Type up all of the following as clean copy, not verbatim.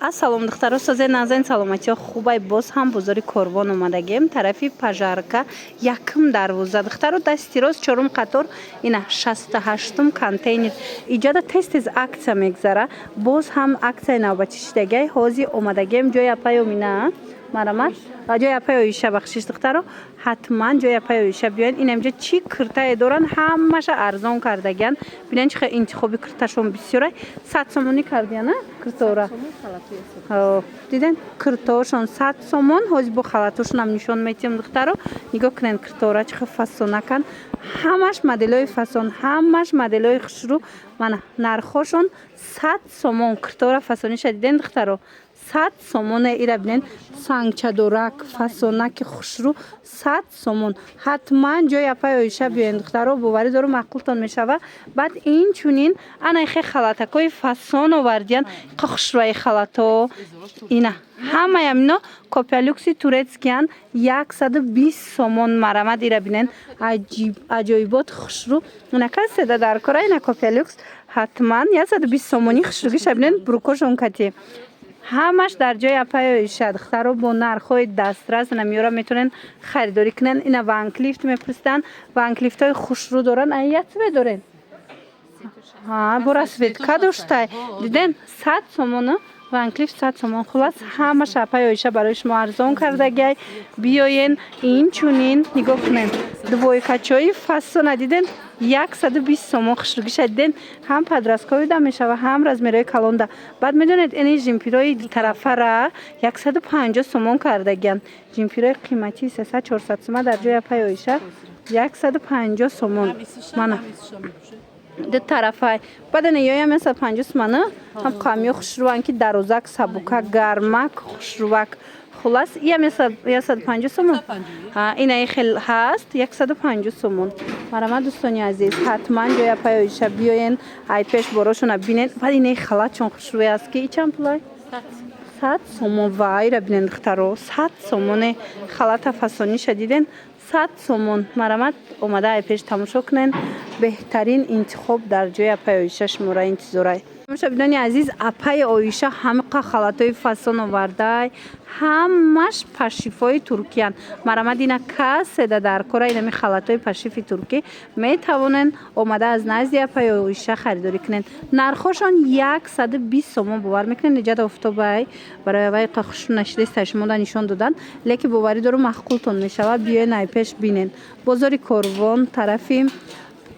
Ассалом духтаро, созаи назайн саломатиё хубай боз ҳам бозори корвон омадагем тарафи пажарка якм дарвоза духтаро дасти рост чорум қатор ина 68 контейнер иҷода тез акция мегзара боз ҳам аксияи навбатӣ шидагай ҳози омадагем ҷои апаё мина марамат ҷои апаё иша бахшиш духтаро ҳатман ҷои апаё иша биёен инамҷо чӣ киртае доран ҳамаша арзон кардагиян бинен чихе интихоби кирташон бисёрай 100 сомонӣ кардияна киртора диден киртоошон 100 сомон ҳози бо халатошонам нишон метиҳам духтаро нигоҳ кунен киртора чихе фасонакан ҳамаш моделҳои фасон ҳамаш моделҳои хушрӯ мана нархошон 100 сомон киртора фасониша диден духтаро 100 сомоне ира бинен сангчадорак фасонаки хушрӯ 100 сомон ҳатман ҷои апаи оиша биёен духтаро боварӣ дорум ақлтон мешава баъд инчунин анайхе халатакои фасон овардиян қа хушрӯи халато ина ҳамаям ино копиалюкси турецкиян 120 сомон марамад ира бинен аҷоибот хушрӯ инака седа дар кора ина копиалюкс ҳатман 120 сомонӣ хушрӯгиша бинен бурукошон кати ҳамаш дар ҷои апаи оиша духтаро бо нархҳои дастрас намиёра метавонен харидорӣ кунен ина ванклифт мепурсидан ванклифтҳои хушрӯ доран аятве дорен бо расветка доштай диден 100 сомон ванклифт 100 сомон хулас ҳамаш апаи оиша барои шумо арзон кардагай биёен инчунин нигоҳ кунен двойкачои фасона диден 120 сомон хушрӯгиша диден ҳам падрастковида мешава ҳам размерои калонда баъд медонед ини жимпирои тарафара 150 сомон кардагиян жимпирои қиматии 300-400 сома дар ҷои апаи оиша 150 сомон мана ду тарафай бадане ёям 150 сомона ҳам қамё хушрӯван ки дарозак сабука гармак хушрӯвак хулас иям 150 сомон инаи хел ҳаст 150 сомон марама дӯстони азиз ҳатман ҷои апаи оиша биёен айпеш борошона бинен баъд инаи халатчон хушрӯе аст ки ичанд пулай 100 сомон вайра бинен духтаро 100 сомоне халата фасониша диден 100 сомон марамат омада айпеш тамошо кунен беҳтарин интихоб дар ҷои апаи оиша шумора интизорай мушобидони азиз апаи оиша ҳамқа халатҳои фасон овардай ҳамаш пашифои туркиян марамад ина каседа дар кора инами халатҳои пашифи туркӣ метавонен омада аз назди апаи оиша харидорӣ кунен нархошон 120 сомон бовар мекунен иҷада офтобай барои авай қа хушрӯ нашидеста шумода нишон додан леки боварӣ дору махқултон мешава биёен айпеш бинен бозори корвон тарафи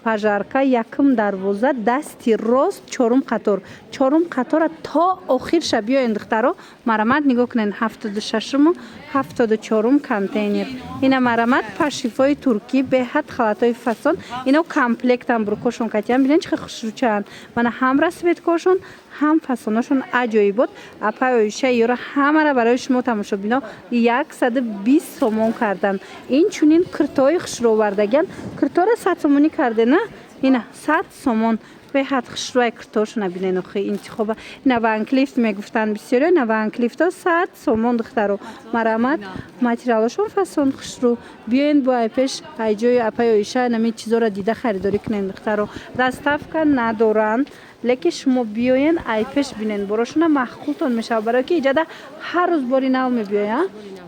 пажарка якм дарвоза дасти рост чорум қатора то охирша биёен духтаро марамат нигоҳ кунен 76 74 контейнер ина марамат пашифои туркӣ беҳад халатҳои фасон ино комплектан бурукошон катиам бинен чихе хушрӯчаанд мана ҳам расветкошон ҳам фасоношон аҷоибот апаи оиша ёра ҳамара барои шумо тамошобино 120 сомон кардан инчунин киртои хушрӯ овардагиян киртора 100 сомонӣ кардена ина 100 сомон беҳад хушрӯи киртоошона бинен охи интихоба ина ванклифт мегуфтан бисёриё ина ванклифто 100 сомон духтаро марамат материалошон фасон хушрӯ биёен бо айпеш айҷои апаи оиша нами чизора дида харидорӣ кунен духтаро доставка надоранд леки шумо биёен айпеш бинен борошона махқултон мешава барое ки иҷада ҳар рӯз бори нав мебиёя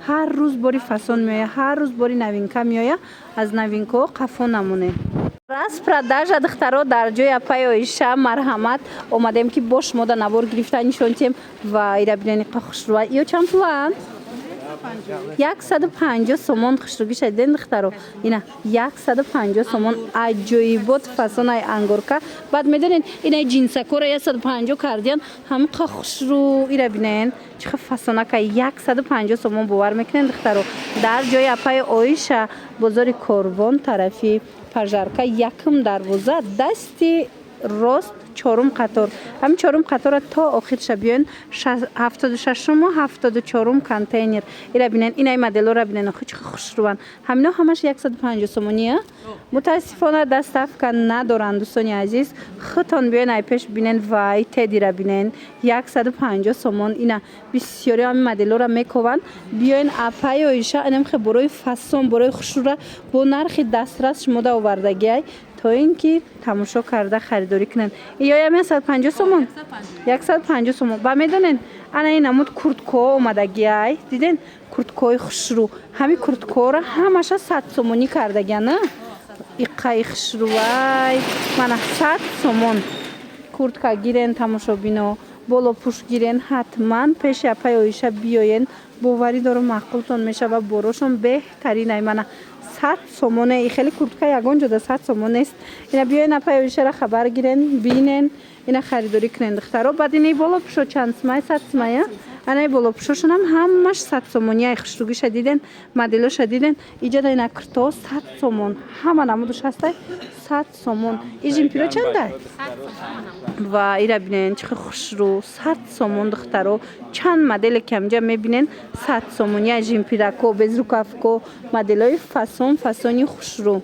ҳар рӯз бори фасон меоя ҳар рӯз бори новинка меоя аз новинкаҳо қафо намонем распродажа духтаро дар ҷои апаи оиша марҳамат омадем ки бо шумо да навор гирифта нишон тиҳем ва ира бинени қа хушрӯа ё чанд пуланд 150 сомон хушрӯгиша диден духтаро ина 150 сомон аҷоибот фасонаи ангорка баъд медонед инаи ҷинсакора 150 кардиян ҳами қа хушрӯ ира бинен чихе фасонака 150 сомон бовар мекунен духтаро дар ҷои апаи оиша бозори корвон тарафи пажарка якм дарвоза дасти рост чорум қатор ҳами чорум қатора то охирша биёен 76 74 контейнер ира бинен инаи моделора бинен охи чихе хушрӯван ҳамино ҳамаш 150 сомония мутаассифона доставка надоранд дӯстони азиз хитон биёен айпеш бинен вай тедира бинен 150 сомон ина бисёри ҳами моделора мекованд биёен апаи оиша инамхе борои фасон борои хушрӯра бо нархи дастрас шумода овардагиай то ин ки тамошо карда харидорӣ кунанд. Иёям 150 сомон. 150 сомон. Ба медонен ана ин амуд курткаҳо омадагиай. Диден курткаҳои хушрӯ. Ҳами курткаҳоро ҳамаша 100 сомонӣ кардагиан. Иққаи хушрӯвай. Мана 100 сомон. Куртка гирен тамошобино. Болопӯш гирен ҳатман пеши апаи Оиша биёен. Боварӣ дорам маъқултон мешава борошон беҳтаринай. Мана 100 сомоне. И хеле куртка ягон ҷода 100 сомон нест. Ина биёен апаи Оишаро хабар гирен, бинен, ина харидорӣ кунен духтаро. Баъд ини болопӯшо чанд сомай? 100 сомая? Ана болопӯшошонам ҳамаш 100 сомония. Хушругиша диден, моделоша диден. Иҷода ина куртаҳо 100 сомон. Ҳама намудуш ҳастай 100 сомон. И жимпиро чандай? 100 сомон. Ва ира бинен чихи хушрӯ 100 сомон духтаро. Чанд моделе ки амҷа мебинен 100 сомония жимпирако, безрукавко, моделҳои фасони хушрӯ.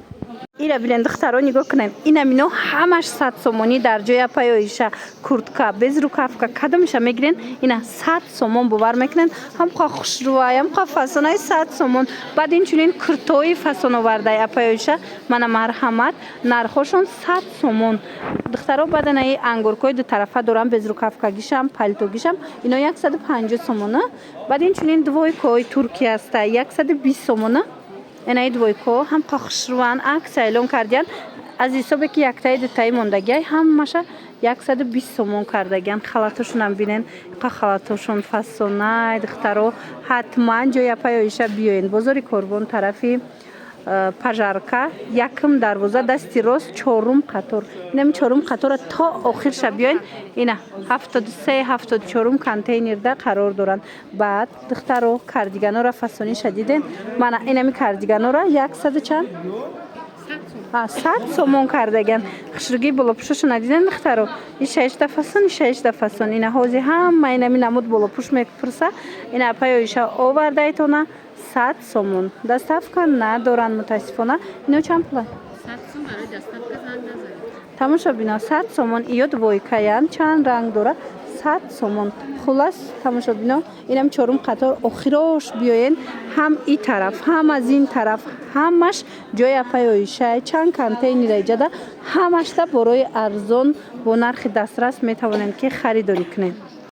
Ира бинен духтаро нигоҳ кунем. Инамино ҳамаш 100 сомонӣ дар ҷои апаи Оиша куртка, безрукавка кадомиша мегирен? Ина 100 сомон бовар мекунен. Ҳамқа хушрӯай, ҳамқа фасонаи 100 сомон. Баъд инчунин куртои фасон овардаи апаи Оиша. Мана марҳамат, нархошон 100 сомон. Духтаро баъд анаи ангоркои ду тарафа дорам безрукавкагишам, палтогишам. Ино 150 сомон. Баъд инчунин двойкаҳои Туркия ҳастай 120 сомон. Энаи двойко ҳамқа хушрӯан акс эълон кардиян. Аз ҳисобе ки яктаи дутаи мондагиай ҳамаша 120 сомон кардагиан. Халатошонам бинен. Қа халатошон фасонай духтаро ҳатман ҷои апаи Оиша биёен. Бозори Корвон тарафи Пажарка, якм дарвоза дасти рост чорум қатор. Инами чорум қатора то охирша биёен. Ина 73-74 контейнерда қарор доранд. Баъд духтаро кардиганора фасониша диден. Мана инами кардиганора 100 чанд? 100 сомон кардагиан. Хушругии болопӯшошона диден духтаро. И 6 фасон, 6 фасон. Ина ҳози ҳама инами намуд болопӯш мепурса. Ина апаи Оиша овардаитона 100 сомон. Доставка надоранд мутаассифона. Ино чанд пула? 100 сомон барои доставка занг назаред. Тамошобино 100 сомон. Иё двойкаян чанд ранг дора? 100 сомон. Хулас тамошобино инам чорум қатор охирош биёен. Ҳам и тараф, ҳам аз ин тараф, ҳамаш ҷои апаи Оиша чанд контейнера иҷада ҳамашда борои арзон бо нархи дастрас метавонем ки харидорӣ кунем.